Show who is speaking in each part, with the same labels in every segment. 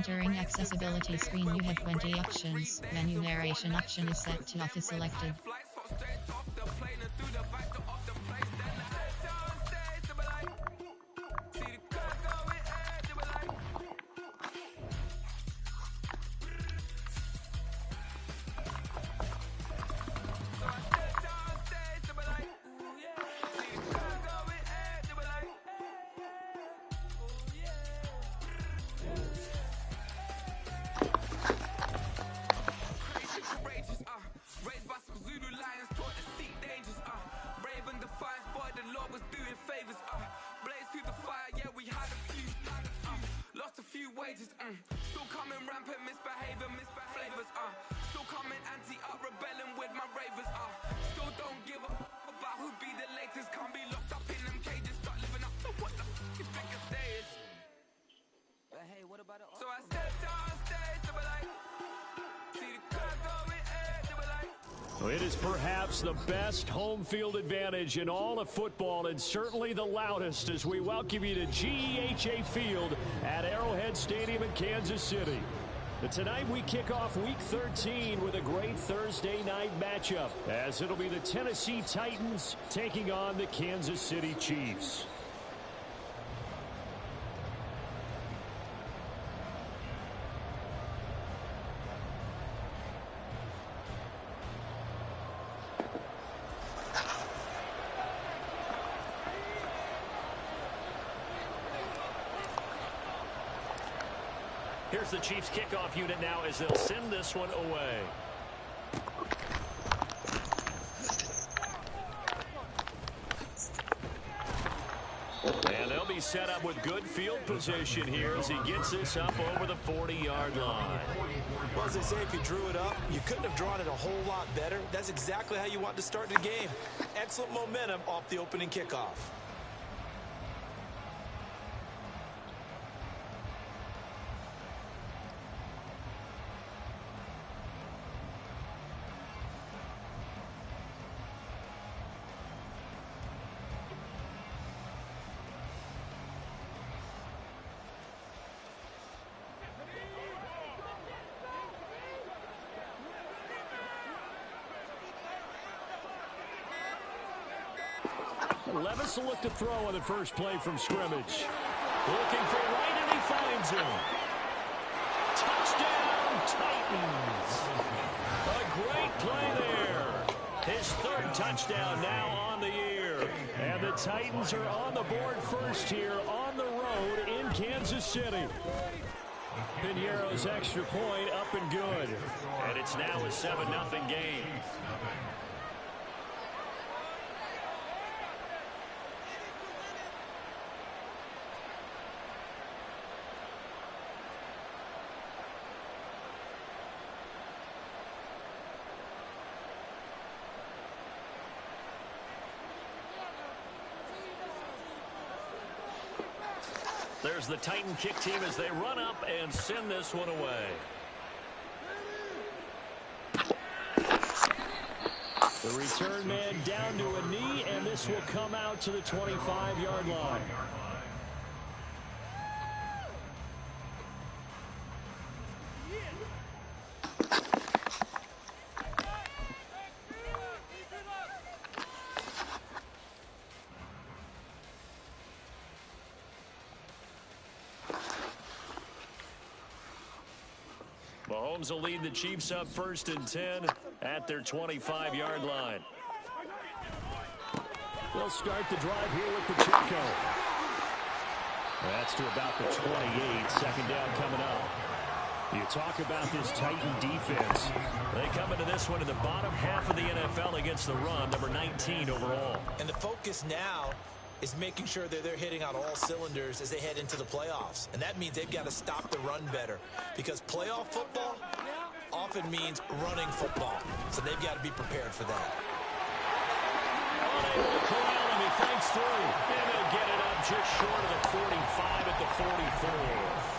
Speaker 1: entering accessibility screen, you have 20 options. Menu narration option is set to off is selected.
Speaker 2: Still coming rampant, misbehavior, misflavors, still coming anti-up, rebelling with my ravers, still don't give a about who be the latest, can't be locked up in them cages, start living up to what the you think a day is. But hey, what about it? So I stepped on stage, to be like, see the crowd going, to be like.
Speaker 3: It is perhaps the best home field advantage in all of football, and certainly the loudest, as we welcome you to GEHA Field at Arrowhead Stadium in Kansas City. But tonight we kick off Week 13 with a great Thursday night matchup, as it'll be the Tennessee Titans taking on the Kansas City Chiefs. Here's the Chiefs kickoff unit now as they'll send this one away. And they'll be set up with good field position here as he gets this up over the 40-yard line.
Speaker 4: Well, as they say, if you drew it up, you couldn't have drawn it a whole lot better. That's exactly how you want to start the game. Excellent momentum off the opening kickoff.
Speaker 3: Levis will look to throw on the first play from scrimmage. Looking for right, and he finds him. Touchdown, Titans. A great play there. His third touchdown now on the year. And the Titans are on the board first here on the road in Kansas City. Piñeiro's extra point up and good. And it's now a 7-0 game. There's the Titan kick team as they run up and send this one away. The return man down to a knee, and this will come out to the 25-yard line. Mahomes will lead the Chiefs up 1st and 10 at their 25-yard line. They'll start the drive here with Pacheco. That's to about the 28. Second down coming up. You talk about this Titan defense. They come into this one in the bottom half of the NFL against the run, number 19 overall.
Speaker 4: And the focus now is making sure that they're hitting on all cylinders as they head into the playoffs. And that means they've got to stop the run better, because playoff football often means running football. So they've got to be prepared for that.
Speaker 3: Unable to corral him, he fights through. And they'll get it up just short of the 45 at the 44.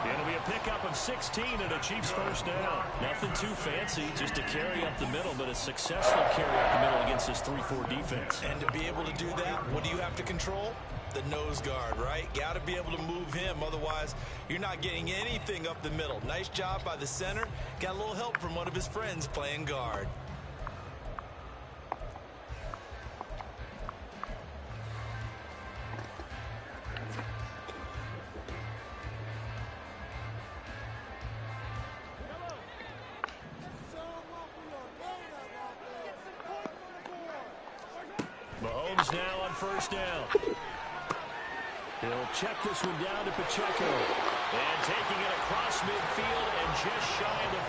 Speaker 3: It'll be a pickup of 16 and a Chiefs first down. Nothing too fancy, just a carry up the middle, but a successful carry up the middle against this 3-4 defense.
Speaker 4: And to be able to do that, what do you have to control? the nose guard, right? Got to be able to move him. Otherwise, you're not getting anything up the middle. Nice job by the center. Got a little help from one of his friends playing guard.
Speaker 3: Mahomes now on first down. He'll check this one down to Pacheco. And taking it across midfield and just shy of the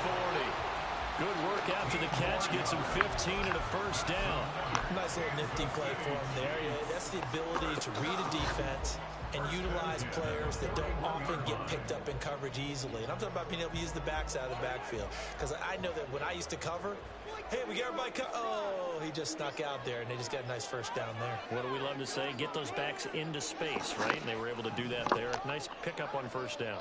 Speaker 3: 40. Good work after the catch. Gets him 15 and a first down.
Speaker 4: Nice little nifty play for him there. That's the ability to read a defense and utilize players that don't often get picked up in coverage easily. And I'm talking about being able to use the backside of the backfield. Because I know that when I used to cover, hey, we got everybody oh, he just snuck out there, and they just got a nice first down there.
Speaker 3: What do we love to say? Get those backs into space, right? And they were able to do that there. Nice pickup on first down.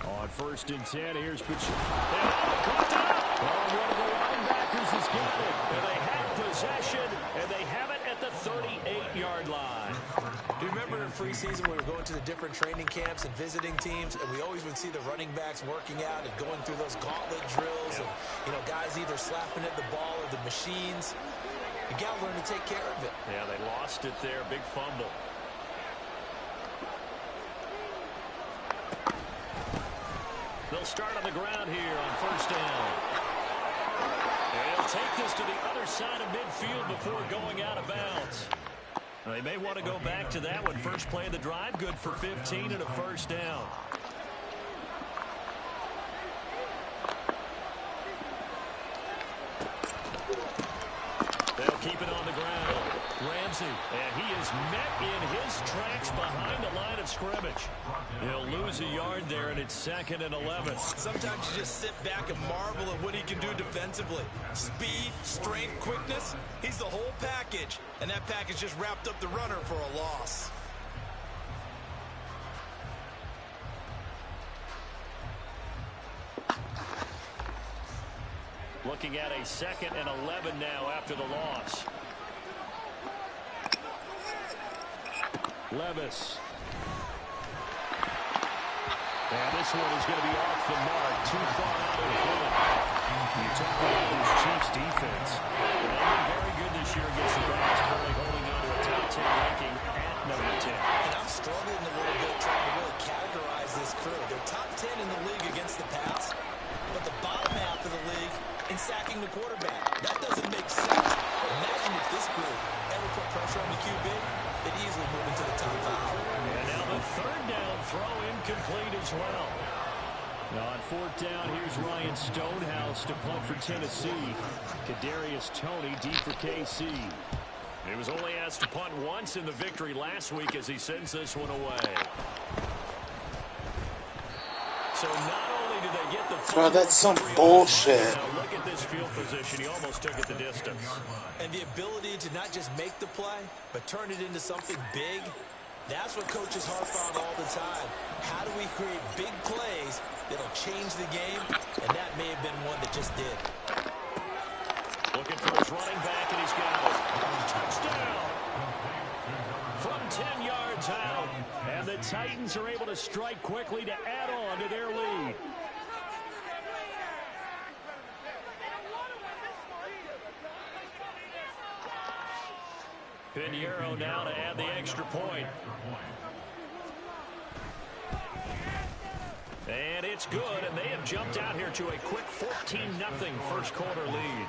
Speaker 3: On first and 10, here's Pacheco. One of the linebackers has got it. And they have possession, and they have it at the 38-yard line.
Speaker 4: Do you remember in preseason we were going to the different training camps and visiting teams, and we always would see the running backs working out and going through those gauntlet drills, and guys either slapping at the ball or the machines. You got to learn to take care of it.
Speaker 3: Yeah, they lost it there. Big fumble. They'll start on the ground here on first down. And he'll take this to the other side of midfield before going out of bounds. They may want to go back to that one. First play of the drive, good for 15 and a first down. They'll keep it on the ground. Ramsey, and he is met in his tracks behind the line of scrimmage. He'll lose a yard there, and it's 2nd and 11.
Speaker 4: Sometimes you just sit back and marvel at what he can do defensively. Speed, strength, quickness, he's the whole package. And that package just wrapped up the runner for a loss.
Speaker 3: Looking at a 2nd and 11 now after the loss. Levis. And this one is going to be off the mark. Too far out in front. You talk about this Chiefs defense. They've been very good this year against the Browns, currently holding on to a top 10 ranking at number 10.
Speaker 4: And I'm struggling a little bit trying to really categorize this crew. They're top 10 in the league against the pass, but the bottom half of the league in sacking the quarterback. That doesn't make sense. Imagine if this group ever put pressure on the QB, they'd easily move into the top 5.
Speaker 3: And now the third down throw incomplete as well. Now on 4th down, here's Ryan Stonehouse to punt for Tennessee. Kadarius Toney deep for KC. He was only asked to punt once in the victory last week as he sends this one away. So not only did they get the
Speaker 5: bro, that's some bullshit.
Speaker 3: Now look at this field position. He almost took it the distance.
Speaker 4: And the ability to not just make the play, but turn it into something big, that's what coaches harp on all the time. How do we create big plays that'll change the game? And that may have been one that just did.
Speaker 3: Looking for his running back, and he's got it. Touchdown! From 10 yards out. And the Titans are able to strike quickly to add on to their lead. Pinheiro now to add the extra point. And it's good, and they have jumped out here to a quick 14-0 first quarter lead.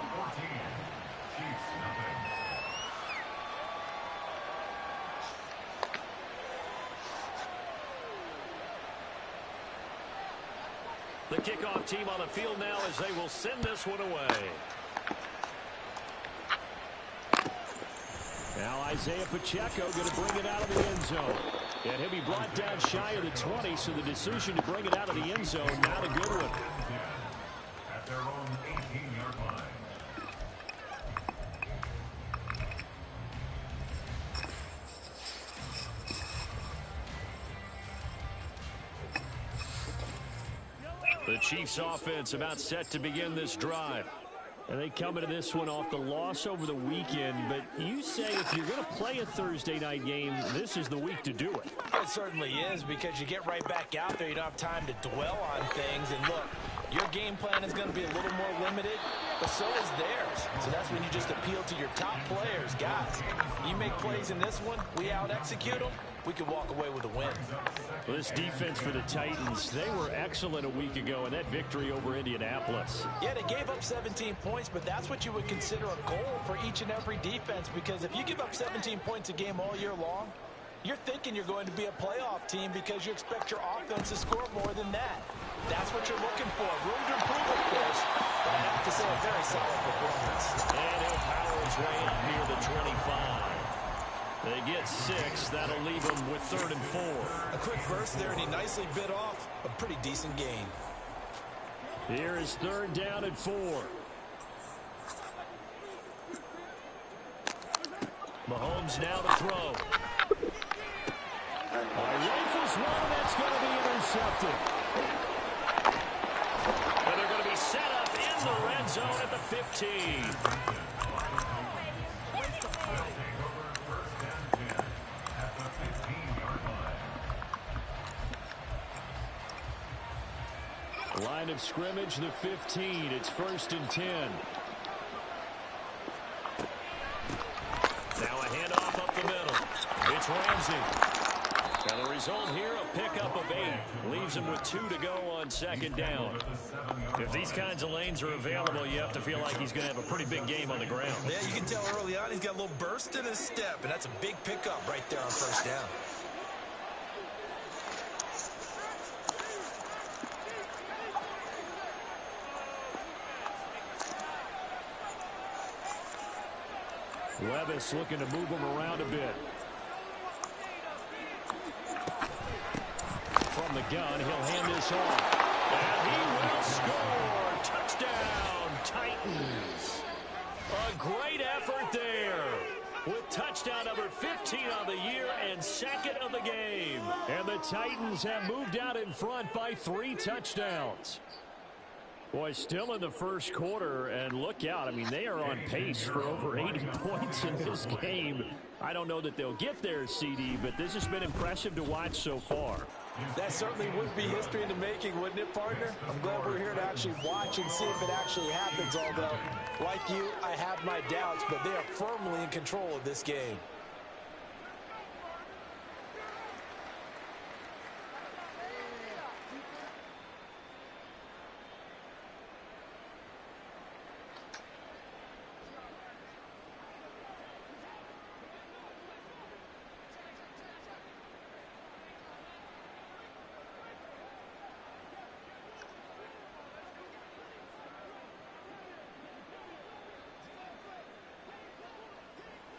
Speaker 3: The kickoff team on the field now as they will send this one away. Now Isaiah Pacheco going to bring it out of the end zone. And he'll be brought down shy of the 20, so the decision to bring it out of the end zone, not a good one.
Speaker 6: At their own 18-yard line.
Speaker 3: The Chiefs offense about set to begin this drive. And they come into this one off the loss over the weekend, but you say if you're going to play a Thursday night game, this is the week to do it.
Speaker 4: It certainly is, because you get right back out there. You don't have time to dwell on things. And look, your game plan is going to be a little more limited, but so is theirs. So that's when you just appeal to your top players. Guys, you make plays in this one, we out-execute them, we could walk away with a win.
Speaker 3: Well, this defense for the Titans, they were excellent a week ago in that victory over Indianapolis.
Speaker 4: Yeah, they gave up 17 points, but that's what you would consider a goal for each and every defense, because if you give up 17 points a game all year long, you're thinking you're going to be a playoff team because you expect your offense to score more than that. That's what you're looking for. Room to improve, of course, but I have to say a very solid performance.
Speaker 3: And he'll power his way up near the 25. They get 6. That'll leave them with 3rd and 4.
Speaker 4: A quick burst there, and he nicely bit off a pretty decent gain.
Speaker 3: Here is 3rd down and 4. Mahomes now to throw. Rifles one, and that's going to be intercepted. And they're going to be set up in the red zone at the 15. Line of scrimmage, the 15. It's 1st and 10. Now a handoff up the middle. It's Ramsey. And the result here, a pickup of 8. Leaves him with 2 to go on 2nd down. If these kinds of lanes are available, you have to feel like he's going to have a pretty big game on the ground.
Speaker 4: Yeah, you can tell early on he's got a little burst in his step, and that's a big pickup right there on 1st down.
Speaker 3: Levis looking to move him around a bit. From the gun, he'll hand this off. And he will score. Touchdown, Titans. A great effort there, with touchdown number 15 on the year and 2nd of the game. And the Titans have moved out in front by 3 touchdowns. Boy, still in the 1st quarter, and look out. I mean, they are on pace for over 80 points in this game. I don't know that they'll get there, CD, but this has been impressive to watch so far.
Speaker 4: That certainly would be history in the making, wouldn't it, partner? I'm glad we're here to actually watch and see if it actually happens, although, like you, I have my doubts, but they are firmly in control of this game.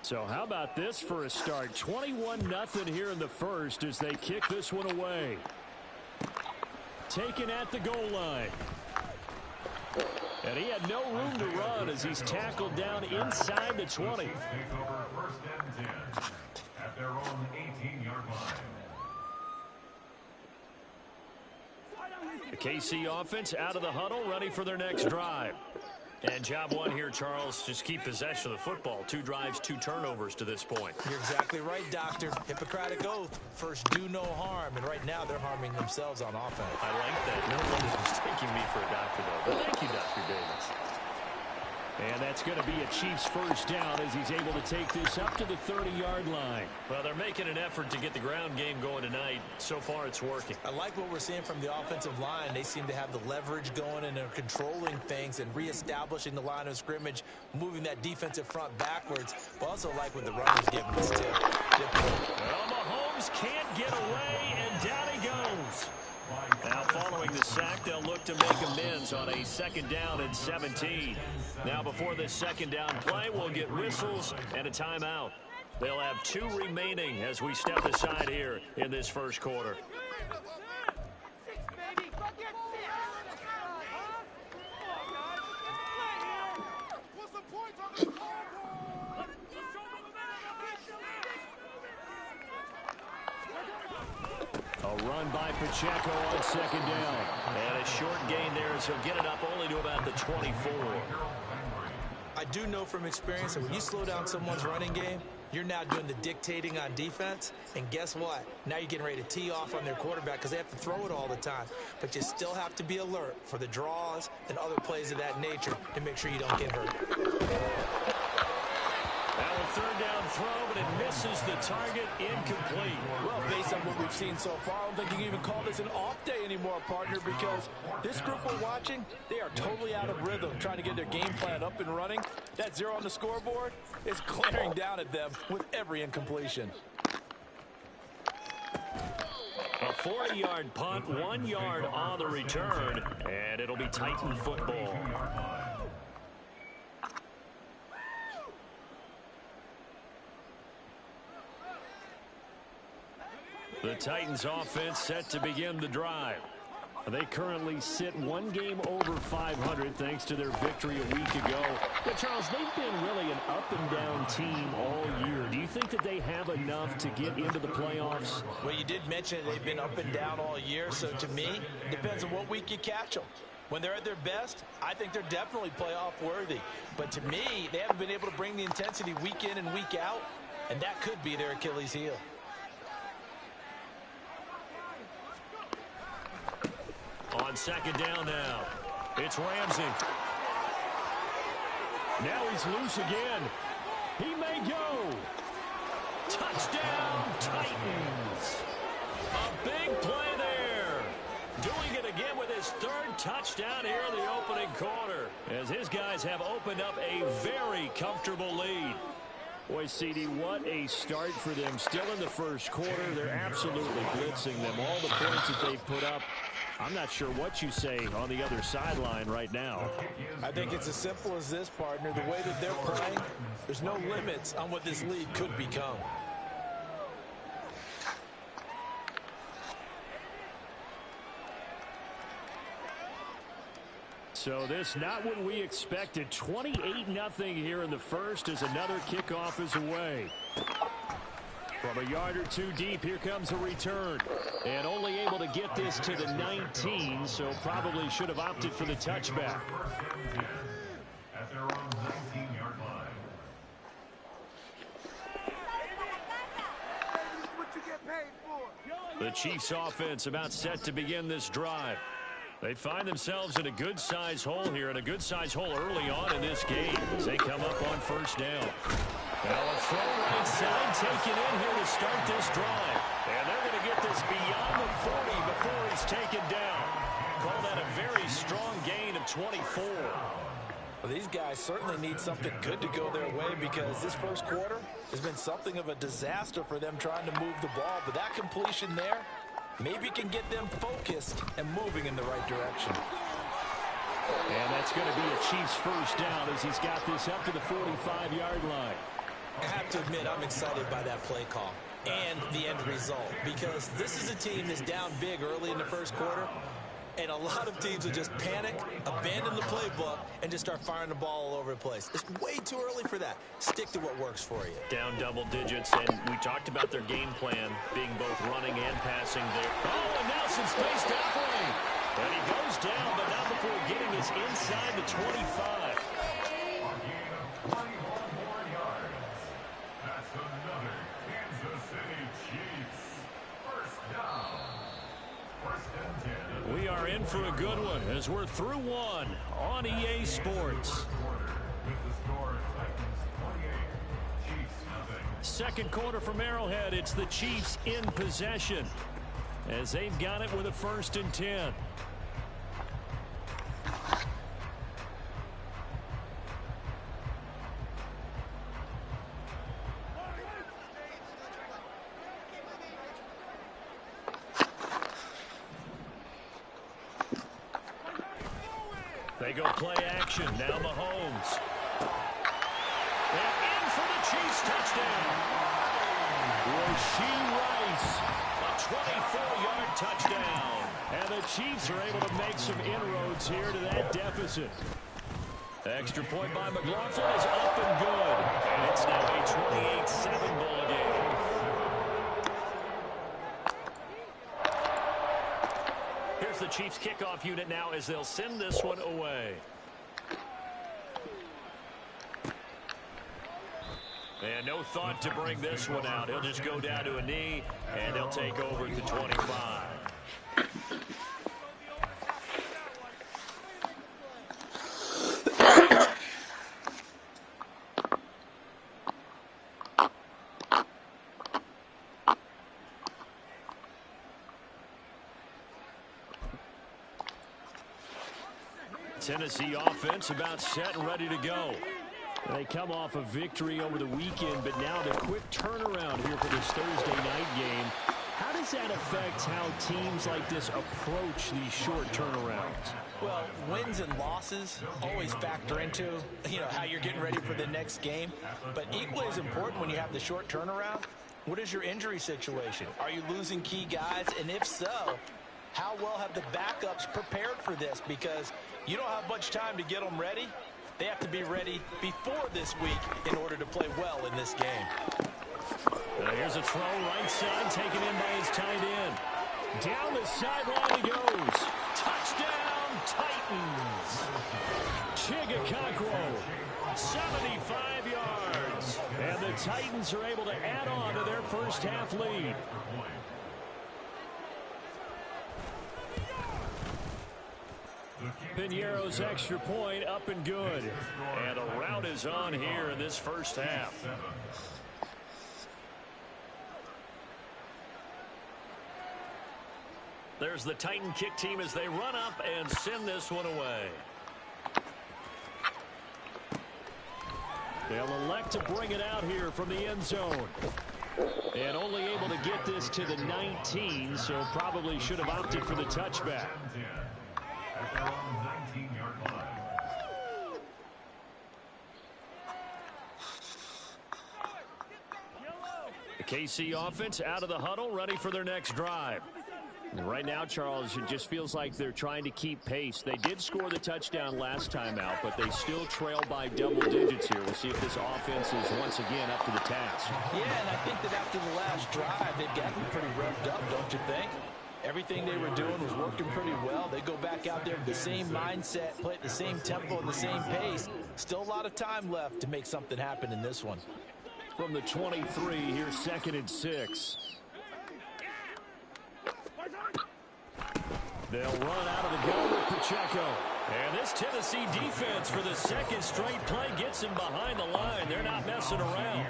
Speaker 3: So how about this for a start? 21-0 here in the 1st as they kick this one away. Taken at the goal line. And he had no room to run as he's tackled down inside the 20.
Speaker 6: At their own 18-yard line.
Speaker 3: The KC offense out of the huddle, ready for their next drive. And job one here, Charles, just keep possession of the football. 2 drives, 2 turnovers to this point.
Speaker 4: You're exactly right, Doctor. Hippocratic oath. First, do no harm. And right now, they're harming themselves on offense.
Speaker 3: I like that. No one is mistaking me for a doctor, though. But thank you, Dr. Davis. And that's going to be a Chiefs 1st down as he's able to take this up to the 30-yard line. Well, they're making an effort to get the ground game going tonight. So far, it's working.
Speaker 4: I like what we're seeing from the offensive line. They seem to have the leverage going, and they're controlling things and reestablishing the line of scrimmage, moving that defensive front backwards. But also like what the runners giving us, too.
Speaker 3: Well, Mahomes can't get away, and down he goes. Now following the sack, they'll look to make amends on a 2nd down and 17. Now before this 2nd down play, we'll get whistles and a timeout. They'll have 2 remaining as we step aside here in this 1st quarter. A run by Pacheco on 2nd down. And a short gain there as he'll get it up only to about the 24.
Speaker 4: I do know from experience that when you slow down someone's running game, you're now doing the dictating on defense. And guess what? Now you're getting ready to tee off on their quarterback because they have to throw it all the time. But you still have to be alert for the draws and other plays of that nature to make sure you don't get hurt.
Speaker 3: Now a third down throw, but it misses the target, incomplete.
Speaker 7: Well, based on what we've seen so far, I don't think you can even call this an off day anymore, partner, because this group we're watching, they are totally out of rhythm, trying to get their game plan up and running. That 0 on the scoreboard is glaring down at them with every incompletion.
Speaker 3: A 40-yard punt, 1 yard on the return, and it'll be Titan football. The Titans offense set to begin the drive. They currently sit 1 game over 500 thanks to their victory a week ago. But Charles, they've been really an up-and-down team all year. Do you think that they have enough to get into the playoffs?
Speaker 4: Well, you did mention they've been up and down all year, so to me, it depends on what week you catch them. When they're at their best, I think they're definitely playoff worthy. But to me, they haven't been able to bring the intensity week in and week out, and that could be their Achilles heel.
Speaker 3: On second down now, it's Ramsey. Now he's loose again. He may go. Touchdown, Titans. A big play there. Doing it again with his 3rd touchdown here in the opening quarter, as his guys have opened up a very comfortable lead. Boy, CD, what a start for them. Still in the first quarter, they're absolutely blitzing them. All the points that they've put up, I'm not sure what you say on the other sideline right now.
Speaker 7: I think it's as simple as this, partner. The way that they're playing, there's no limits on what this league could become.
Speaker 3: So this not what we expected. 28-0 here in the first as another kickoff is away. From a yard or 2 deep, here comes a return. And only able to get this to the 19, so probably should have opted for the touchback.
Speaker 6: At their own 19-yard line.
Speaker 3: The Chiefs offense about set to begin this drive. They find themselves in a good-sized hole here, and a good-sized hole early on in this game as they come up on first down. Now a throw right side taken in here to start this drive. And they're going to get this beyond the 40 before he's taken down. Call that a very strong gain of 24.
Speaker 7: Well, these guys certainly need something good to go their way because this first quarter has been something of a disaster for them trying to move the ball. But that completion there maybe can get them focused and moving in the right direction.
Speaker 3: And that's going to be a Chiefs first down as he's got this up to the 45-yard line.
Speaker 4: I have to admit, I'm excited by that play call and the end result because this is a team that's down big early in the first quarter, and a lot of teams will just panic, abandon the playbook, and just start firing the ball all over the place. It's way too early for that. Stick to what works for you.
Speaker 3: Down double digits, and we talked about their game plan being both running and passing there. Oh, and now some space to operate. And he goes down, but not before getting us inside the 25. We are in for a good one as we're through one on EA Sports. Second quarter from Arrowhead, it's the Chiefs in possession as they've got it with a 1st and 10. They go play action. Now Mahomes. And in for the Chiefs touchdown. Rashee Rice. A 24-yard touchdown. And the Chiefs are able to make some inroads here to that deficit. Extra point by McLaughlin is up and good. And it's now a 28-7 ball game. Here's the Chiefs kickoff unit now as they'll send this one away. And no thought to bring this one out. He'll just go down to a knee, and they'll take over at the 25. Tennessee offense about set and ready to go. They come off a victory over the weekend, but now the quick turnaround here for this Thursday night game. How does that affect how teams like this approach these short turnarounds?
Speaker 7: Well, wins and losses always factor into, how you're getting ready for the next game. But equally as important when you have the short turnaround, what is your injury situation? Are you losing key guys? And if so, how well have the backups prepared for this? Because you don't have much time to get them ready. They have to be ready before this week in order to play well in this game.
Speaker 3: Here's a throw right side, taken in by his tight end. Down the sideline he goes. Touchdown, Titans. Chigakakro, 75 yards. And the Titans are able to add on to their first half lead. Piñeiro's extra point up and good. And a rout is on here in this first half. There's the Titan kick team as they run up and send this one away. They'll elect to bring it out here from the end zone. And only able to get this to the 19, so probably should have opted for the touchback.
Speaker 6: At their own 19-yard line.
Speaker 3: The KC offense out of the huddle, ready for their next drive. And right now, Charles, it just feels like they're trying to keep pace. They did score the touchdown last time out, but they still trail by double digits here. We'll see if this offense is once again up to the task.
Speaker 7: Yeah, and I think that after the last drive, they've gotten pretty revved up, don't you think? Everything they were doing was working pretty well. They go back out there with the same mindset, play at the same tempo and the same pace. Still a lot of time left to make something happen in this one.
Speaker 3: From the 23, here's 2nd and 6. They'll run out of the gun with Pacheco. And this Tennessee defense for the second straight play gets him behind the line. They're not messing around.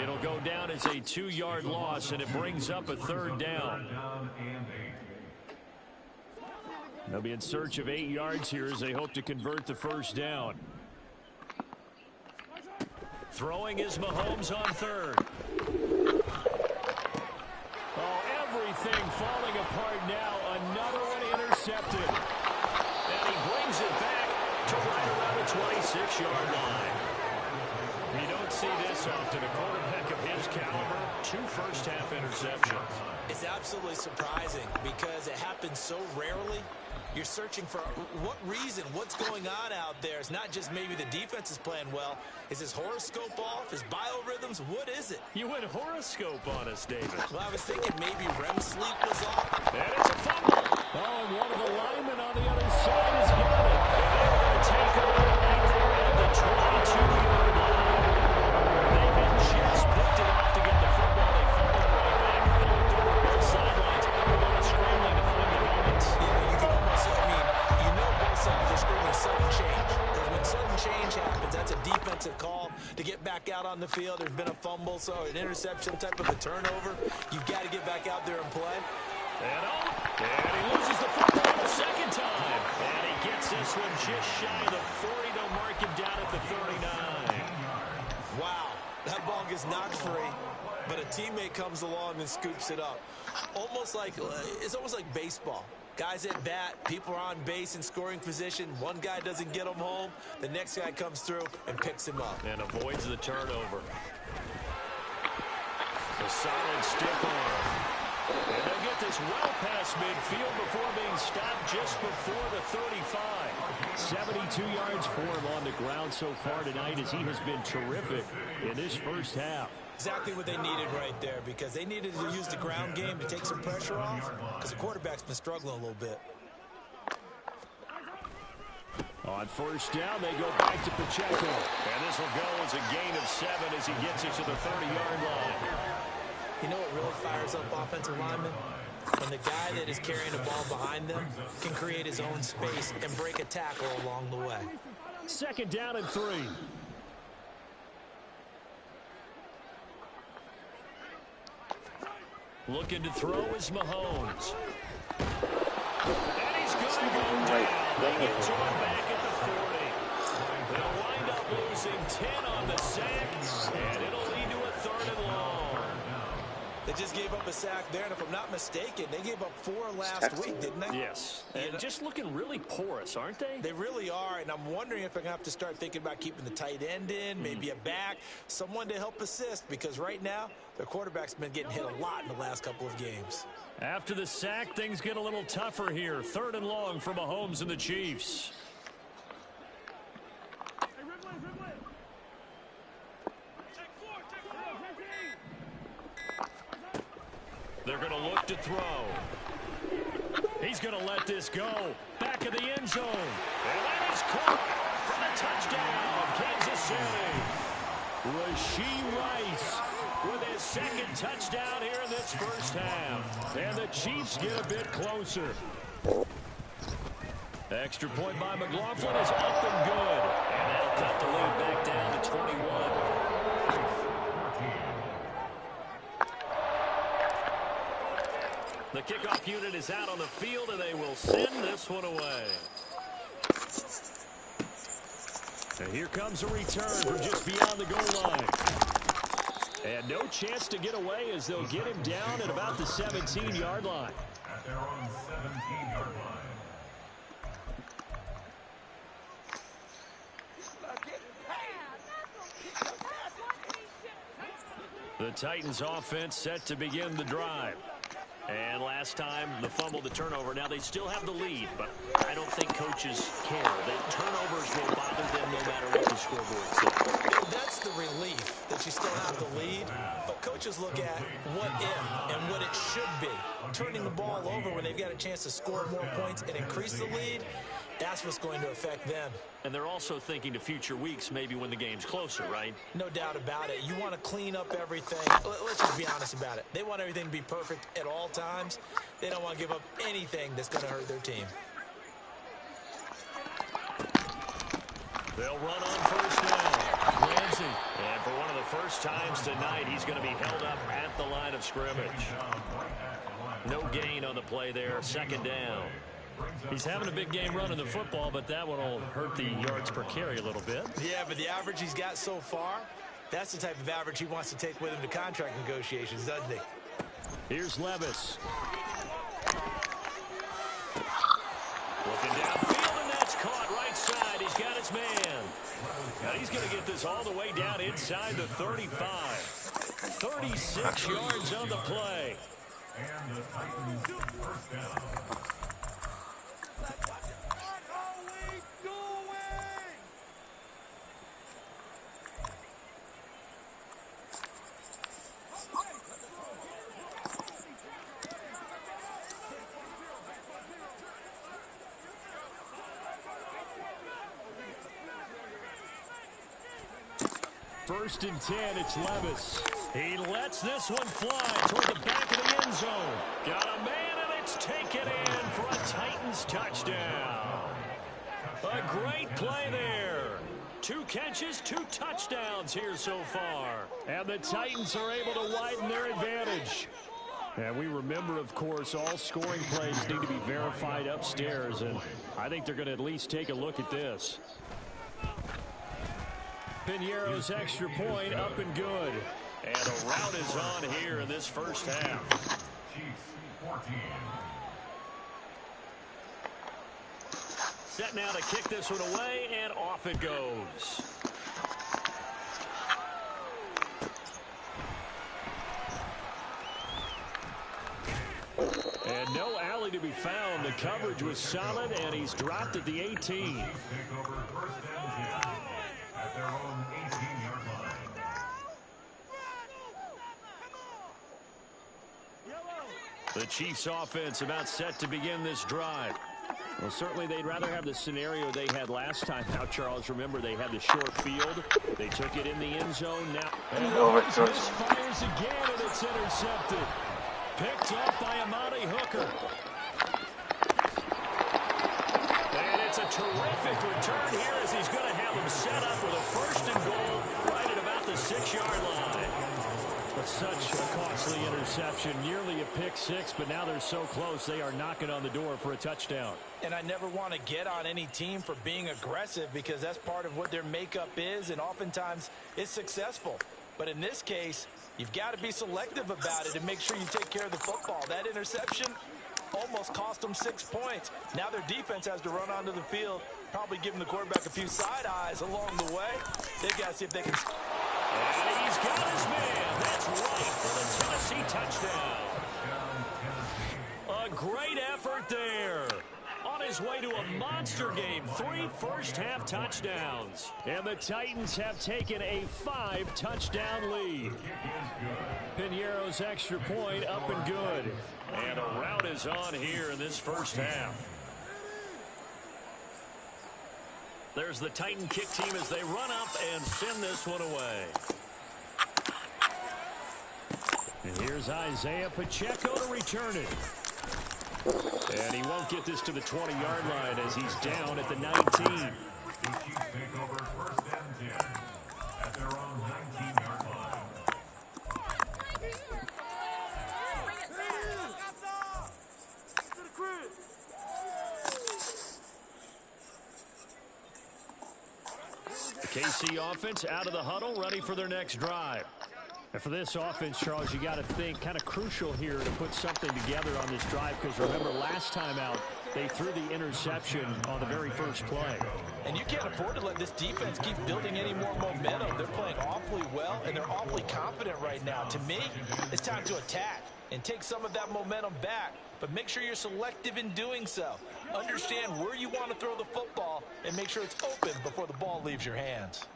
Speaker 3: It'll go down as a 2-yard loss, and it brings up a 3rd down. They'll be in search of 8 yards here as they hope to convert the first down. Throwing is Mahomes on 3rd. Oh, everything falling apart now. Another one intercepted. And he brings it back to right around the 26-yard line. You don't see this often. A quarterback of his caliber, 2 first-half interceptions.
Speaker 4: It's absolutely surprising because it happens so rarely. You're searching for what reason, what's going on out there. It's not just maybe the defense is playing well. Is his horoscope off? His biorhythms? What is it?
Speaker 3: You went horoscope on us, David.
Speaker 4: Well, I was thinking maybe REM sleep was off.
Speaker 3: And it's a fumble. Oh, and one of the linemen on the other side has got it. And they're going to take it right there at the 22-yard line. They had just picked it up to get the football. They fumbled it right back. They'll do it both sidelines. A lot of scrambling to find their moments.
Speaker 4: Yeah, you can almost, both sides are screaming sudden change. Because when sudden change happens, that's a defensive call to get back out on the field. There's been a fumble, so an interception, type of a turnover. You've got to get back out there and play.
Speaker 3: And he loses the football the second time. And he gets this one just shy of the 40. They'll mark him down at the 39.
Speaker 4: Wow, that ball gets knocked free, but a teammate comes along and scoops it up. It's almost like baseball. Guys at bat, people are on base in scoring position. One guy doesn't get him home. The next guy comes through and picks him up.
Speaker 3: And avoids the turnover. A solid stiff arm. And they'll get this well past midfield before being stopped just before the 35. 72 yards for him on the ground so far tonight as he has been terrific in this first half.
Speaker 4: Exactly what they needed right there, because they needed to use the ground game to take some pressure off, because the quarterback's been struggling a little bit.
Speaker 3: On first down, they go back to Pacheco. And this will go as a gain of 7 as he gets it to the 30-yard line.
Speaker 4: You know what really fires up offensive linemen? When the guy that is carrying the ball behind them can create his own space and break a tackle along the way.
Speaker 3: 2nd down and 3. Looking to throw is Mahomes. And he's going to go down. They get to him back at the 40. They'll wind up losing 10 on the sack, and it'll lead to a 3rd and long.
Speaker 4: They just gave up a sack there, and if I'm not mistaken, they gave up 4 last week, didn't they?
Speaker 3: Yes, and just looking really porous, aren't they?
Speaker 4: They really are, and I'm wondering if they're going to have to start thinking about keeping the tight end in, maybe a back, someone to help assist, because right now, their quarterback's been getting hit a lot in the last couple of games.
Speaker 3: After the sack, things get a little tougher here. 3rd and long for Mahomes and the Chiefs. They're going to look to throw. He's going to let this go. Back of the end zone. And that is caught for the touchdown, Kansas City. Rashee Rice with his 2nd touchdown here in this first half. And the Chiefs get a bit closer. Extra point by McLaughlin is up and good. And that'll cut the lead back down to 21. The kickoff unit is out on the field, and they will send this one away. And here comes a return from just beyond the goal line. And no chance to get away as they'll get him down at about the 17-yard line.
Speaker 6: At their own 17-yard line.
Speaker 3: The Titans offense set to begin the drive. And last time, the fumble, the turnover. Now, they still have the lead, but I don't think coaches care. The turnovers will bother them no matter what the scoreboard says.
Speaker 4: That's the relief that you still have the lead, but coaches look at what if and what it should be. Turning the ball over when they've got a chance to score more points and increase the lead, that's what's going to affect them.
Speaker 3: And they're also thinking to future weeks, maybe when the game's closer, right?
Speaker 4: No doubt about it. You want to clean up everything. Let's just be honest about it. They want everything to be perfect at all times. They don't want to give up anything that's going to hurt their team.
Speaker 3: They'll run on first down. Ramsey. And for one of the first times tonight, he's going to be held up at the line of scrimmage. No gain on the play there. 2nd down. He's having a big game running the football, but that one will hurt the yards per carry a little bit.
Speaker 4: Yeah, but the average he's got so far, that's the type of average he wants to take with him to contract negotiations, doesn't he?
Speaker 3: Here's Levis. Looking downfield, and that's caught right side. He's got his man. Now he's going to get this all the way down inside the 35. 36 yards on the play.
Speaker 6: And the Titans first down.
Speaker 3: First and 10, it's Levis. He lets this one fly toward the back of the end zone. Got a man, and it's taken in for a Titans touchdown. A great play there. 2 catches, 2 touchdowns here so far. And the Titans are able to widen their advantage. And we remember, of course, all scoring plays need to be verified upstairs. And I think they're going to at least take a look at this. Piñeiro's extra point up and good. And a rout is on here in this first half.
Speaker 6: Chiefs 14.
Speaker 3: Set now to kick this one away, and off it goes. And no alley to be found. The coverage was solid, and he's dropped at the 18.
Speaker 6: Chiefs take over first down 10 at their own 18-yard line.
Speaker 3: The Chiefs offense about set to begin this drive. Well, certainly they'd rather have the scenario they had last time. Now, Charles, remember, they had the short field. They took it in the end zone. Now, and misfires again, and it's intercepted. Picked up by Amani Hooker. And it's a terrific return here as he's going to have him set up with a 1st and goal right at about the 6-yard line. But such a costly interception, nearly a pick six, but now they're so close they are knocking on the door for a touchdown.
Speaker 7: And I never want to get on any team for being aggressive because that's part of what their makeup is, and oftentimes it's successful. But in this case, you've got to be selective about it and make sure you take care of the football. That interception almost cost them 6 points. Now their defense has to run onto the field, probably giving the quarterback a few side eyes along the way. They've got to see if they can.
Speaker 3: And he's got his man. That's right for the Tennessee touchdown. A great effort there. On his way to a monster game, 3 first-half touchdowns. And the Titans have taken a 5-touchdown lead. Piñeiro's extra point up and good. And a rout is on here in this first half. There's the Titan kick team as they run up and send this one away. And here's Isaiah Pacheco to return it. And he won't get this to the 20-yard line as he's down at the 19.
Speaker 6: The Chiefs take over 1st and 10 at their own 19-yard line.
Speaker 3: The KC offense out of the huddle, ready for their next drive. And for this offense, Charles, you got to think kind of crucial here to put something together on this drive because remember last time out they threw the interception on the very first play.
Speaker 7: And you can't afford to let this defense keep building any more momentum. They're playing awfully well, and they're awfully confident right now. To me, it's time to attack and take some of that momentum back. But make sure you're selective in doing so. Understand where you want to throw the football and make sure it's open before the ball leaves your hands.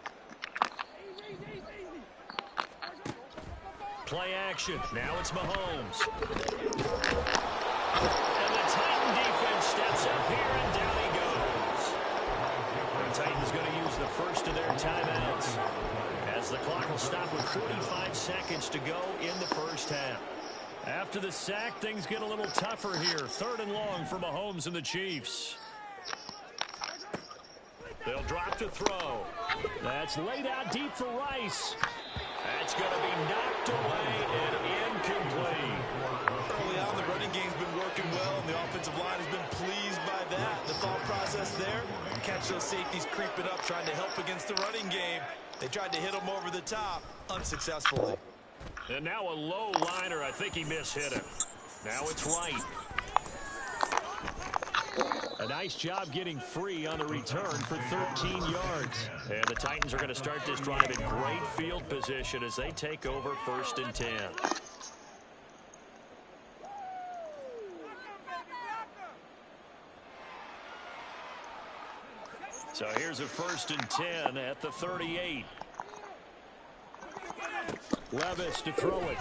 Speaker 3: Play action. Now it's Mahomes. And the Titan defense steps up here, and down he goes. The Titans going to use the first of their timeouts as the clock will stop with 45 seconds to go in the first half. After the sack, things get a little tougher here. 3rd and long for Mahomes and the Chiefs. They'll drop to throw. That's laid out deep for Rice. That's going to be knocked away and incomplete.
Speaker 4: Early on, the running game's been working well, and the offensive line has been pleased by that. The thought process there, catch those safeties creeping up, trying to help against the running game. They tried to hit them over the top, unsuccessfully.
Speaker 3: And now a low liner. I think he mishit him. Now it's Wright. A nice job getting free on the return for 13 yards. And the Titans are going to start this drive in great field position as they take over 1st and 10. So here's a 1st and 10 at the 38. Levis to throw it.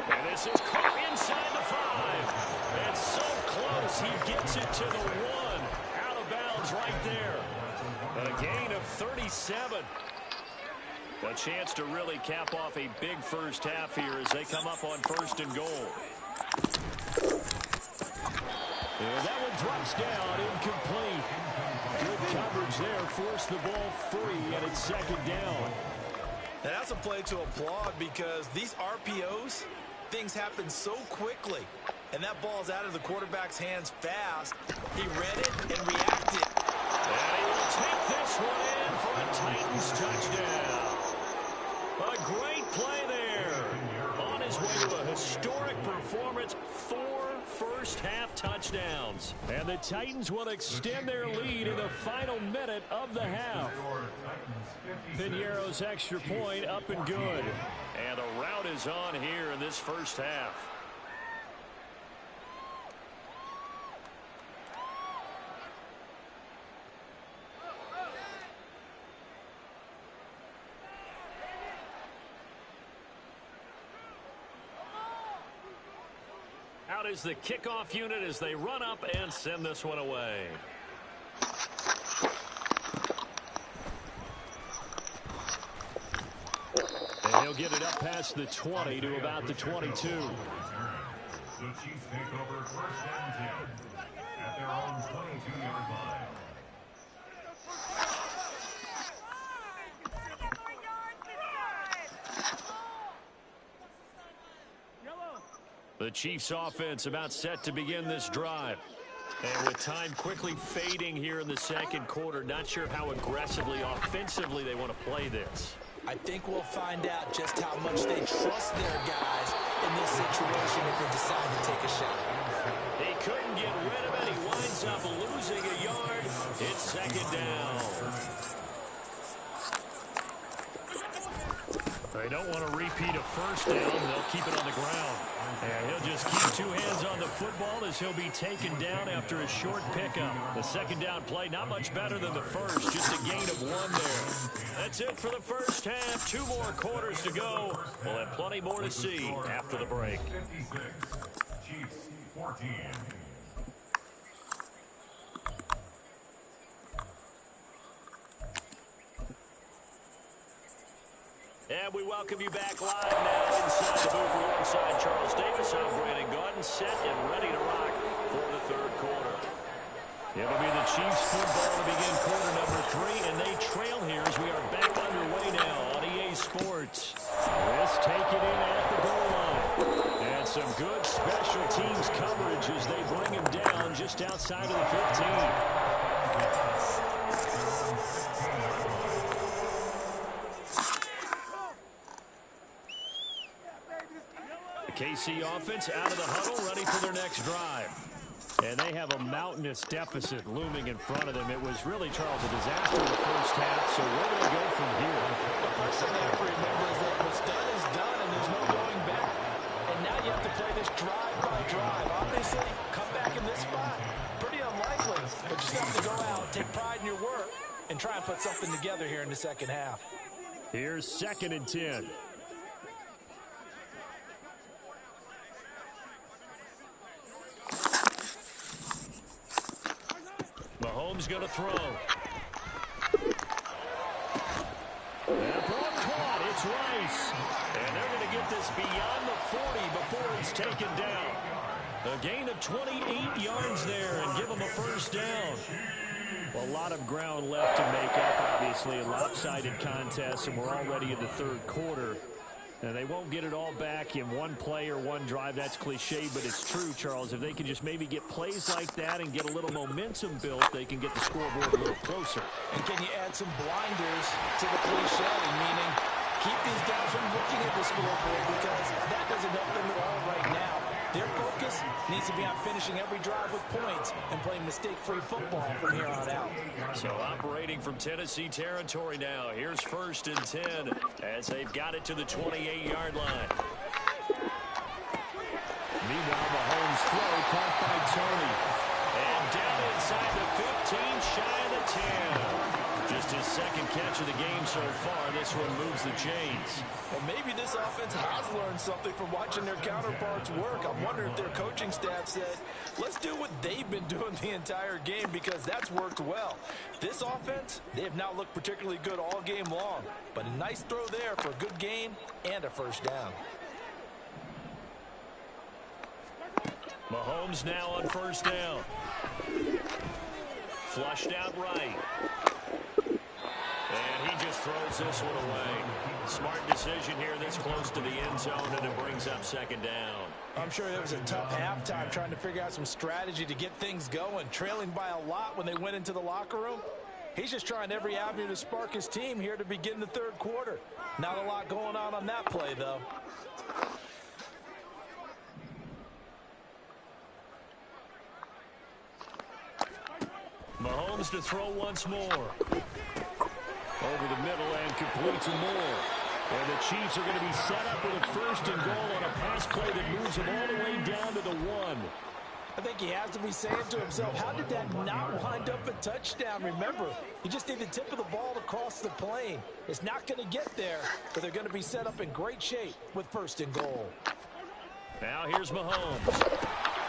Speaker 3: And this is caught inside the 5. It's so close. He gets it to the 1. Out of bounds right there. A gain of 37. A chance to really cap off a big first half here as they come up on 1st and goal. And that one drops down, incomplete. Good coverage there, forced the ball free, and it's 2nd down.
Speaker 4: And that's a play to applaud because these RPOs, things happen so quickly. And that ball's out of the quarterback's hands fast. He read it and reacted.
Speaker 3: And he will take this one in for a Titans touchdown. A great play there. On his way to a historic performance, 4 first-half touchdowns. And the Titans will extend their lead in the final minute of the half. Piñeiro's extra point up and good. And a rout is on here in this first half. out is the kickoff unit as they run up and send this one away. And he'll get it up past the 20 to about the 22.
Speaker 6: The Chiefs take over first and 10 at their own 22-yard line.
Speaker 3: The Chiefs offense about set to begin this drive. And with time quickly fading here in the second quarter, not sure how aggressively, offensively they want to play this.
Speaker 4: I think we'll find out just how much they trust their guys in this situation if they decide to take a shot.
Speaker 3: He couldn't get rid of it. He winds up losing a yard. It's second down. They don't want to repeat a first down. They'll keep it on the ground. And he'll just keep two hands on the football as he'll be taken down after a short pickup. The second down play, not much better than the first. Just a gain of one there. That's it for the first half. 2 more quarters to go. We'll have plenty more to see after the break.
Speaker 6: 56, Chiefs 14.
Speaker 3: And we welcome you back live now inside the booth alongside Charles Davis. I'm Brandon Gaudin, set and ready to rock for the third quarter. It'll be the Chiefs football to begin quarter number 3, and they trail here as we are back underway now on EA Sports. This taken in at the goal line. And some good special teams coverage as they bring him down just outside of the 15. KC offense out of the huddle, ready for their next drive. And they have a mountainous deficit looming in front of them. It was really, Charles, a disaster in the first half, so where do they go from here?
Speaker 7: The first thing they have to remember is that what's done is done, and there's no going back. And now you have to play this drive by drive. Obviously, come back in this spot, pretty unlikely. But you still have to go out, take pride in your work, and try and put something together here in the second half.
Speaker 3: Here's 2nd and 10. Mahomes going to throw. That ball caught. It's Rice. And they're going to get this beyond the 40 before it's taken down. A gain of 28 yards there and give them a first down. A lot of ground left to make up, obviously. A lopsided contest, and we're already in the third quarter. And they won't get it all back in one play or one drive. That's cliche, but it's true, Charles. If they can just maybe get plays like that and get a little momentum built, they can get the scoreboard a little closer.
Speaker 7: And can you add some blinders to the cliche, meaning keep these guys from looking at the scoreboard, because that doesn't help them at all right now. Their focus needs to be on finishing every drive with points and playing mistake-free football from here on out.
Speaker 3: So operating from Tennessee territory now. Here's 1st and 10 as they've got it to the 28-yard line. Meanwhile, Mahomes' throw caught by Tony. And down inside the 15, shy of the 10. Just his second catch of the game so far. This one moves the chains.
Speaker 7: And maybe this offense has learned something from watching their counterparts work. I wonder if their coaching staff said, let's do what they've been doing the entire game, because that's worked well. This offense, they have not looked particularly good all game long. But a nice throw there for a good game and a first down.
Speaker 3: Mahomes now on first down. Flushed out right. And he just throws this one away. Smart decision here this close to the end zone, and it brings up second down.
Speaker 7: I'm sure it was a tough halftime trying to figure out some strategy to get things going, trailing by a lot when they went into the locker room. He's just trying every avenue to spark his team here to begin the third quarter. Not a lot going on that play, though.
Speaker 3: Mahomes to throw once more. Over the middle and complete to Moore. And the Chiefs are going to be set up with a 1st and goal on a pass play that moves them all the way down to the 1.
Speaker 7: I think he has to be saying to himself, how did that not wind up a touchdown? Remember, you just need the tip of the ball to cross the plane. It's not going to get there, but they're going to be set up in great shape with 1st and goal.
Speaker 3: Now here's Mahomes.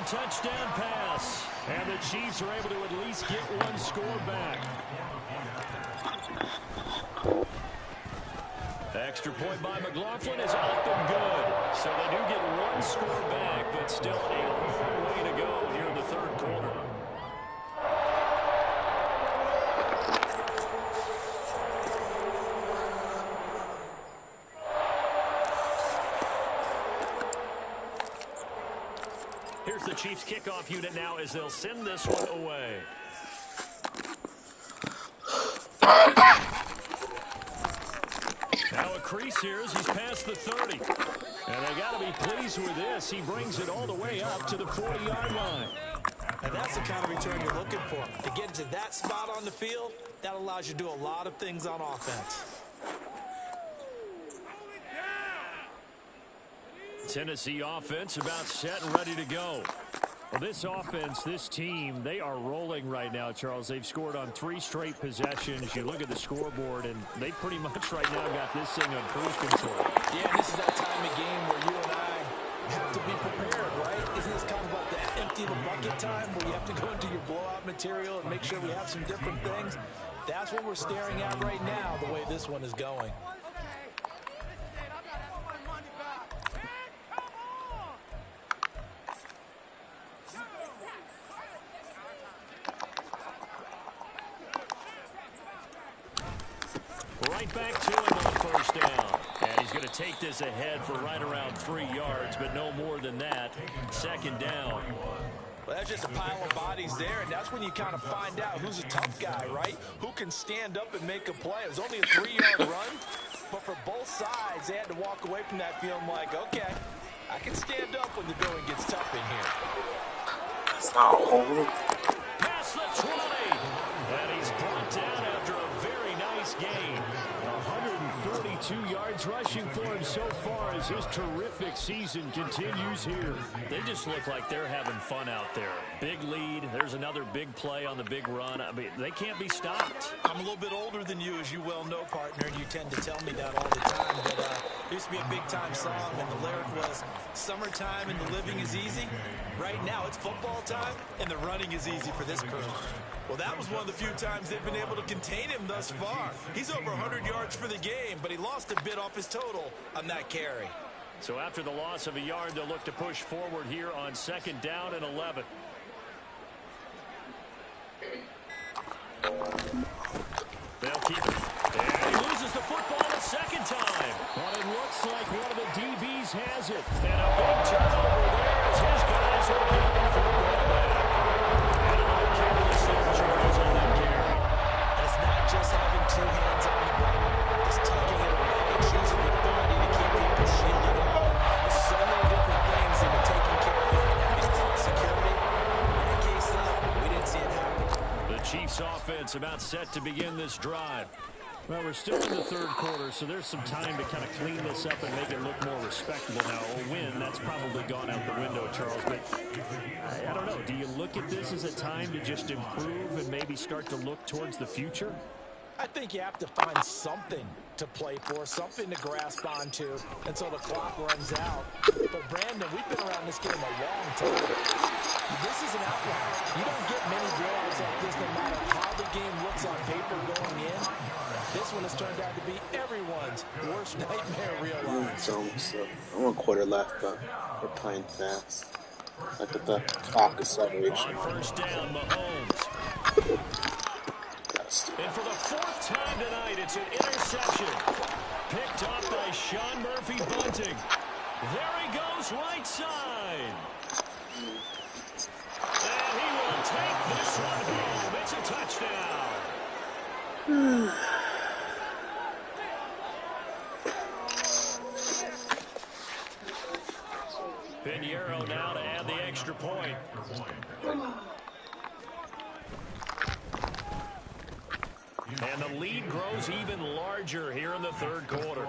Speaker 3: touchdown pass. And the Chiefs are able to at least get one score back. Extra point by McLaughlin is up and good. So they do get one score back, but still a long way to go here in the third quarter. Here's the Chiefs kickoff unit now as they'll send this one away. Now a crease here as he's past the 30. And they got to be pleased with this. He brings it all the way up to the 40-yard line.
Speaker 4: And that's the kind of return you're looking for. To get into that spot on the field, that allows you to do a lot of things on offense.
Speaker 3: Tennessee offense about set and ready to go. Well, this offense, this team, they are rolling right now, Charles. They've scored on 3 straight possessions. You look at the scoreboard, and they pretty much right now got this thing on cruise control.
Speaker 4: Yeah, this is that time of game where you and I have to be prepared, right? Isn't this kind of like the empty the bucket time where you have to go into your blowout material and make sure we have some different things? That's what we're staring at right now, the way this one is going.
Speaker 3: Right back to him on first down. And he's going to take this ahead for right around 3 yards, but no more than that. Second down.
Speaker 4: Well, that's just a pile of bodies there, and that's when you kind of find out who's a tough guy, right? Who can stand up and make a play. It was only a 3-yard run, but for both sides, they had to walk away from that feeling like, okay, I can stand up when the going gets tough in here.
Speaker 5: That's not a hole.
Speaker 3: Past the 20. And he's brought down after a very nice game. 142 yards rushing for him so far as his terrific season continues here. They just look like they're having fun out there. Big lead. There's another big play on the big run. I mean, they can't be stopped.
Speaker 4: I'm a little bit older than you, as you well know, partner, and you tend to tell me that all the time. But there used to be a big-time song, and the lyric was, summertime and the living is easy. Right now, it's football time, and the running is easy for this crew. Well, that was one of the few times they've been able to contain him thus far. He's over 100 yards for the game, but he lost a bit off his total on that carry.
Speaker 3: So after the loss of a yard, they'll look to push forward here on second down and 11. They'll keep it. And he loses the football a second time. But it looks like one of the DBs has it. And a big turnover there as his guys will get the football back. And another careless charges on that carry.
Speaker 4: That's not just having 2 hands on the ball. It's tucking it away. It's using the ability to keep people shielded off. There's so many different things into taking care of it and having security. In that case, we didn't see it happen.
Speaker 3: The Chiefs offense about set to begin this drive. Well, we're still in the third quarter, so there's some time to kind of clean this up and make it look more respectable. Now, a win, that's probably gone out the window, Charles, but I don't know. Do you look at this as a time to just improve and maybe start to look towards the future?
Speaker 4: I think you have to find something to play for, something to grasp onto until the clock runs out. But, Brandon, we've been around this game a long time. This is an outlier. You don't get many blowouts like this no matter how the game looks on paper going in. This one has turned out to be everyone's worst nightmare realized.
Speaker 5: It's almost up. I'm 1 quarter left, but we're playing fast. Look at the clock acceleration.
Speaker 3: On first down, Mahomes. And for the 4th time tonight, it's an interception. Picked up by Sean Murphy Bunting. There he goes, right side. And he will take this one home. It's a touchdown. Pinheiro now to add the extra point. And the lead grows even larger here in the third quarter.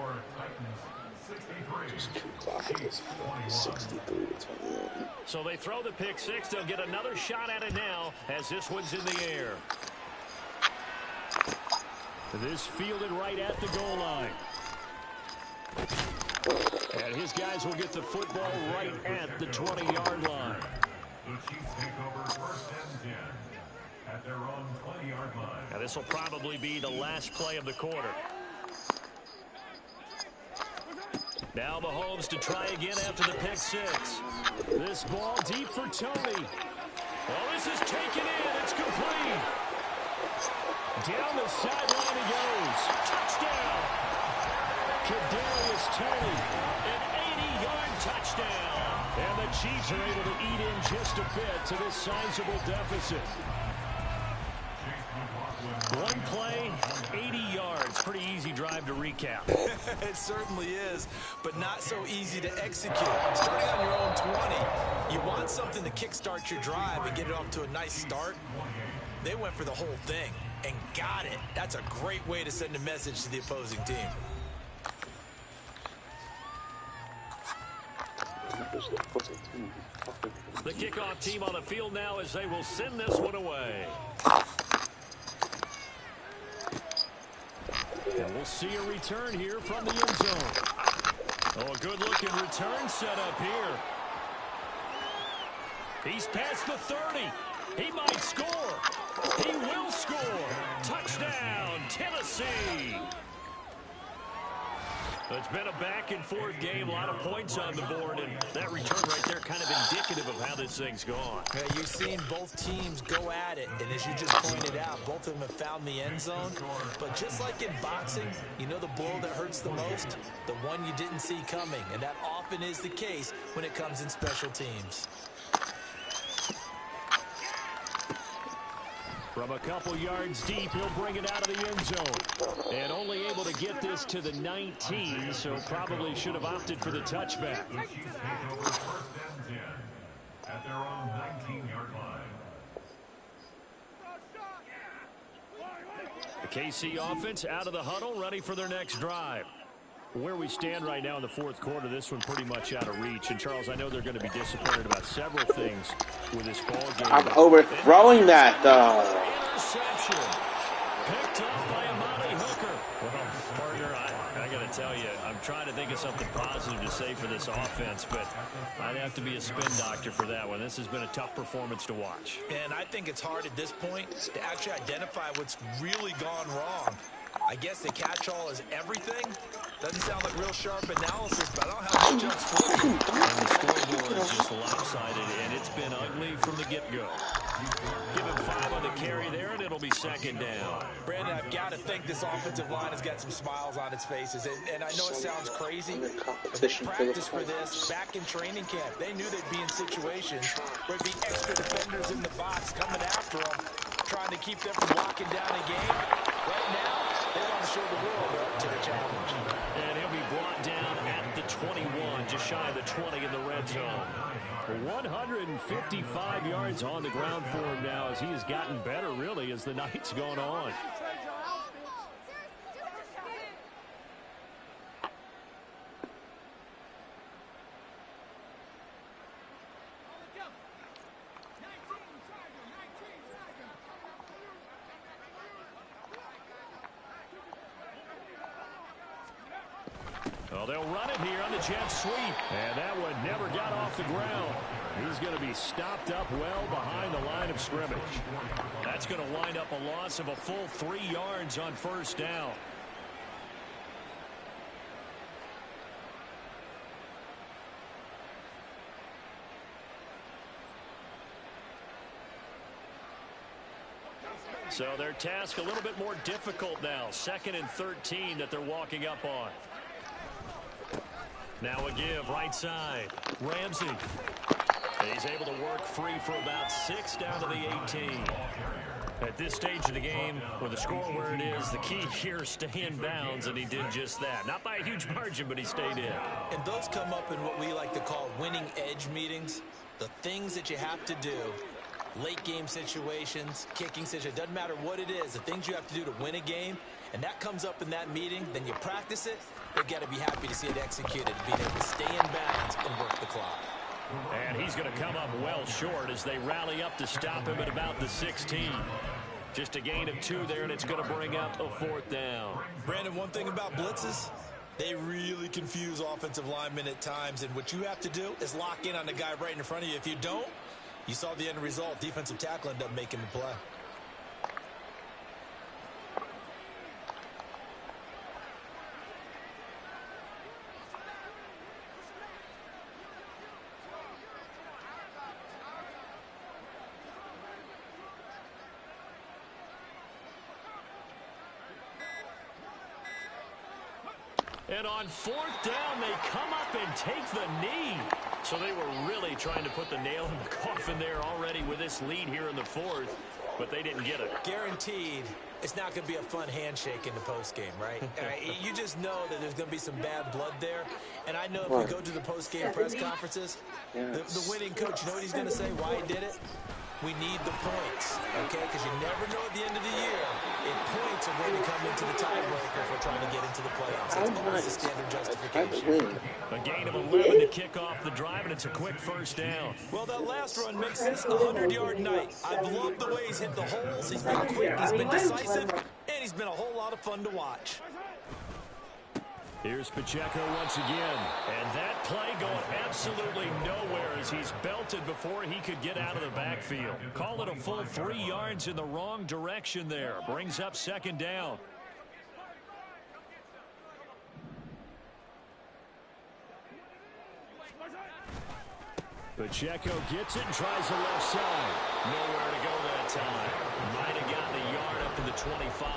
Speaker 3: So they throw the pick six. They'll get another shot at it now as this one's in the air. This fielded right at the goal line. And his guys will get the football right at the 20-yard line.
Speaker 6: The Chiefs take over 1st and 10 at their own 20-yard line.
Speaker 3: Now this will probably be the last play of the quarter. Now Mahomes to try again after the pick six. This ball deep for Tony. Oh, this is taken in. It's complete. Down the sideline he goes. Touchdown. Kadarius Toney, an 80-yard touchdown. And the Chiefs are able to eat in just a bit to this sizable deficit. One play, 80 yards. Pretty easy drive to recap.
Speaker 4: It certainly is, but not so easy to execute. Starting on your own 20, you want something to kickstart your drive and get it off to a nice start. They went for the whole thing and got it. That's a great way to send a message to the opposing team.
Speaker 3: The kickoff team on the field now as they will send this one away. And we'll see a return here from the end zone. Oh, a good-looking return set up here. He's past the 30. He might score. He will score. Touchdown, Tennessee. It's been a back-and-forth game, a lot of points on the board, and that return right there kind of indicative of how this thing's gone.
Speaker 4: Yeah, you've seen both teams go at it, and as you just pointed out, both of them have found the end zone. But just like in boxing, you know the blow that hurts the most? The one you didn't see coming, and that often is the case when it comes in special teams.
Speaker 3: From a couple yards deep, he'll bring it out of the end zone. And only able to get this to the 19, so probably should have opted for the touchback.
Speaker 6: The Chiefs take over 1st and 10 at their own 19-yard line.
Speaker 3: The KC offense out of the huddle, ready for their next drive. Where we stand right now in the fourth quarter, this one pretty much out of reach. And, Charles, I know they're going to be disappointed about several things with this ball game.
Speaker 5: I'm overthrowing that, though.
Speaker 3: Interception. Picked up by Amani Hooker. Well, partner, I got to tell you, I'm trying to think of something positive to say for this offense, but I'd have to be a spin doctor for that one. This has been a tough performance to watch.
Speaker 4: And I think it's hard at this point to actually identify what's really gone wrong. I guess the catch-all is everything. Doesn't sound like real sharp analysis, but I don't have much else for you.
Speaker 3: And the scoreboard is just lopsided, and it's been ugly from the get-go. Give him 5 on the carry there, and it'll be second down.
Speaker 4: Brandon, I've got to think this offensive line has got some smiles on its faces. And I know it sounds crazy, but they practiced for this back in training camp. They knew they'd be in situations where there'd be extra defenders in the box coming after them, trying to keep them from locking down a game. Right now, they want to show the world they're up to the challenge.
Speaker 3: And he'll be brought down at the 21, just shy of the 20 in the red zone. 155 yards on the ground for him now as he has gotten better, really, as the night's gone on. Well, they'll run it here on the jet sweep. And that one never got off the ground. He's going to be stopped up well behind the line of scrimmage. That's going to wind up a loss of a full 3 yards on first down. So their task a little bit more difficult now. 2nd and 13 that they're walking up on. Now a give, right side. Ramsey. He's able to work free for about 6 down to the 18. At this stage of the game, with the score where it is, the key here is stay in bounds, and he did just that. Not by a huge margin, but he stayed in.
Speaker 4: And those come up in what we like to call winning edge meetings. The things that you have to do, late game situations, kicking situations, doesn't matter what it is, the things you have to do to win a game, and that comes up in that meeting, then you practice it, they've got to be happy to see it executed, being able to stay in bounds and work the clock.
Speaker 3: And he's going to come up well short as they rally up to stop him at about the 16. Just a gain of 2 there, and it's going to bring up a 4th down.
Speaker 4: Brandon, one thing about blitzes, they really confuse offensive linemen at times, and what you have to do is lock in on the guy right in front of you. If you don't, You saw the end result. Defensive tackle ended up making the play.
Speaker 3: And on fourth down, they come up and take the knee. So they were really trying to put the nail in the coffin there already with this lead here in the fourth, but they didn't get it.
Speaker 4: Guaranteed, it's not going to be a fun handshake in the postgame, right? You just know that there's going to be some bad blood there. And I know if we go to the postgame press conferences, the winning coach, you know what he's going to say, why he did it? We need the points, okay? Because you never know at the end of the year if points are going to come into the tiebreaker if we're trying to get into the playoffs. That's always the standard justification.
Speaker 3: A gain of 11 to kick off the drive, and it's a quick first down.
Speaker 4: Well, that last run makes this a 100-yard night. I've loved the way he's hit the holes. He's been quick, he's been decisive, and he's been a whole lot of fun to watch.
Speaker 3: Here's Pacheco once again, and that play going absolutely nowhere as he's belted before he could get out of the backfield. Call it a full 3 yards in the wrong direction there. Brings up second down. Pacheco gets it and tries the left side. Nowhere to go that time. Might have gotten a yard up to the 25.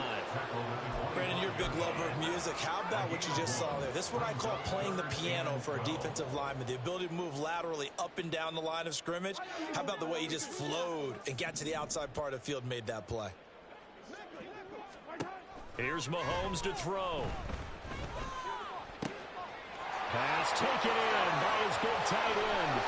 Speaker 4: Brandon, you're a big lover of music. How about what you just saw there? This is what I call playing the piano for a defensive lineman. The ability to move laterally up and down the line of scrimmage. How about the way he just flowed and got to the outside part of the field and made that play?
Speaker 3: Here's Mahomes to throw. Pass taken in by his big tight end.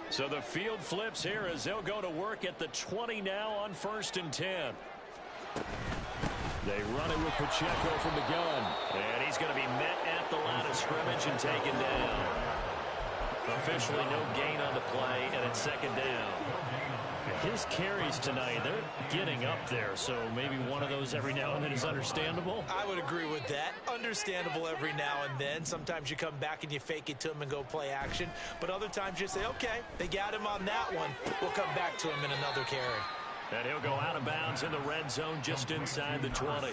Speaker 3: So the field flips here as they'll go to work at the 20 now on 1st and 10. They run it with Pacheco from the gun. And he's going to be met at the line of scrimmage and taken down. Officially no gain on the play, and it's second down. His carries tonight, they're getting up there, so maybe one of those every now and then is understandable.
Speaker 4: I would agree with that. Understandable every now and then. Sometimes you come back and you fake it to him and go play action. But other times you say, okay, they got him on that one. We'll come back to him in another carry.
Speaker 3: And he'll go out of bounds in the red zone just inside the 20.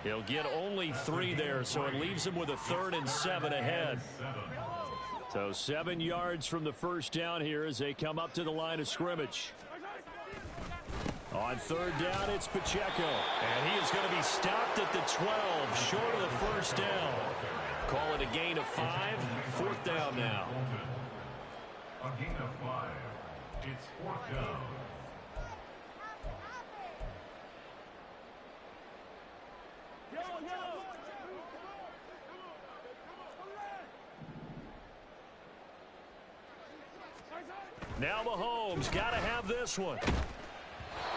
Speaker 3: He'll get only 3 there, so it leaves him with a 3rd and 7 ahead. So 7 yards from the first down here as they come up to the line of scrimmage. On 3rd down, it's Pacheco. And he is going to be stopped at the 12, short of the first down. Call it a gain of 5. 4th down now.
Speaker 6: A gain of 5. It's 4th down.
Speaker 3: Now Mahomes got to have this one.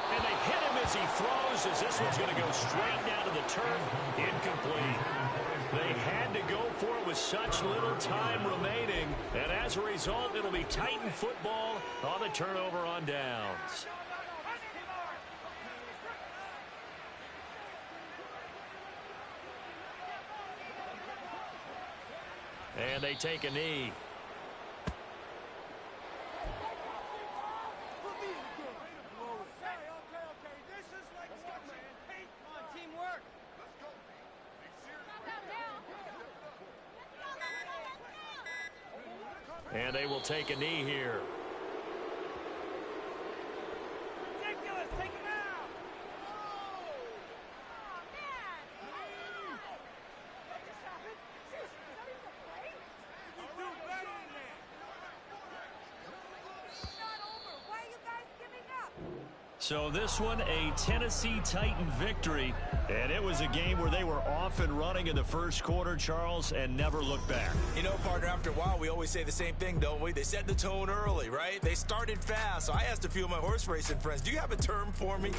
Speaker 3: And they hit him as he throws, as this one's going to go straight down to the turf. Incomplete. They had to go for it with such little time remaining. And as a result, it'll be Titan football on the turnover on downs. And they take a knee. And they will take a knee here.
Speaker 8: Ridiculous. Take him out.
Speaker 3: So this one, a Tennessee Titan victory. And it was a game where they were off and running in the first quarter, Charles, and never looked back.
Speaker 4: You know, partner, after a while, we always say the same thing, don't we? They set the tone early, right? They started fast. So I asked a few of my horse racing friends, do you have a term for me?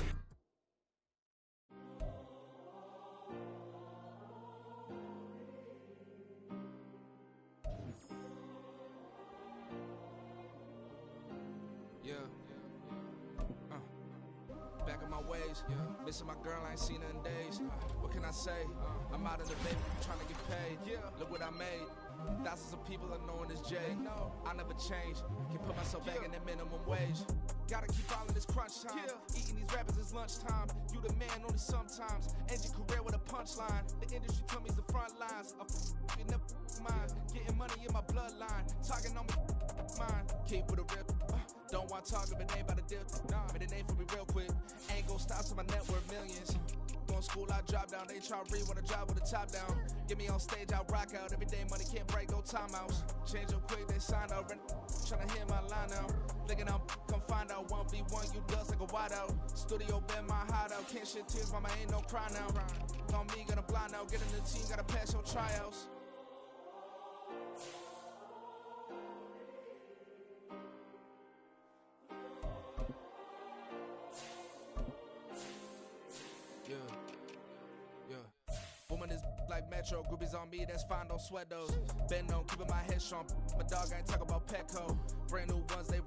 Speaker 2: ways. Missing my girl, I ain't seen her in days. What can I say? I'm out of the baby, trying to get paid. Look what I made. Thousands of people are knowing this Jay. I never change. Can put myself back in the minimum wage. Gotta keep all of this crunch time. Eating these rappers is lunchtime. You the man only sometimes. End your career with a punchline. The industry told me the front lines. You never mind. Getting money in my bloodline. Talking on me, mine. Keep with a rip. Don't want talking, but ain't about to deal. Made a name for me real quick. Ain't gon' stop till my net worth millions. Going school, I drop down. They try to read when I drive with the top down. Get me on stage, I rock out. Every day money can't break, no timeouts. Change up quick, they sign out. Tryna hear my line out. Thinking I'm come find out 1v1, you dust like a wideout. Studio been my hideout. Can't shed tears, mama ain't no cry now. On me, gonna blind out. Get in the team, gotta pass your tryouts. Woman is like Metro, groupies on me, that's fine, don't sweat those. Been on, keeping my head strong. My dog ain't talk about Petco. Brand new ones, they